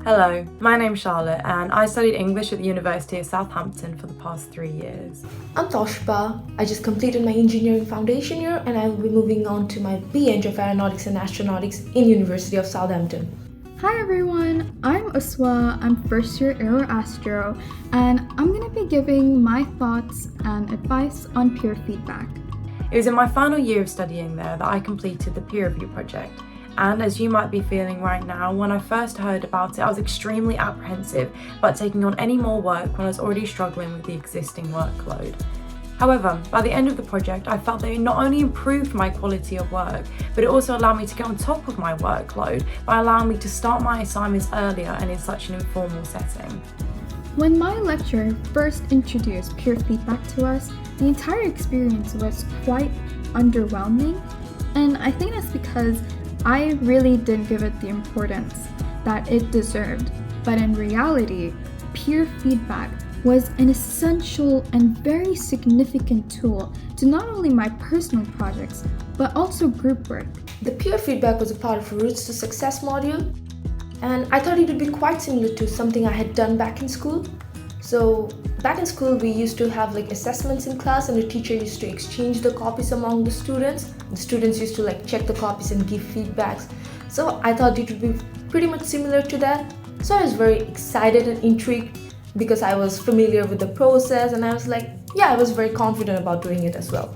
Hello, my name's Charlotte and I studied English at the University of Southampton for the past 3 years. I'm Toshba. I just completed my engineering foundation year and I will be moving on to my BEng of Aeronautics and Astronautics in University of Southampton. Hi everyone, I'm Uswa, I'm first year Aero Astro, and I'm going to be giving my thoughts and advice on peer feedback. It was in my final year of studying there that I completed the peer review project. And as you might be feeling right now, when I first heard about it, I was extremely apprehensive about taking on any more work when I was already struggling with the existing workload. However, by the end of the project, I felt that it not only improved my quality of work, but it also allowed me to get on top of my workload by allowing me to start my assignments earlier and in such an informal setting. When my lecturer first introduced peer feedback to us, the entire experience was quite underwhelming, and I think that's because I really didn't give it the importance that it deserved. But in reality, peer feedback was an essential and very significant tool to not only my personal projects, but also group work. The peer feedback was a part of Routes to Success module, and I thought it would be quite similar to something I had done back in school. So back in school, we used to have assessments in class, and the teacher used to exchange the copies among the students. The students used to check the copies and give feedbacks. So I thought it would be pretty much similar to that. So I was very excited and intrigued because I was familiar with the process, and I was I was very confident about doing it as well.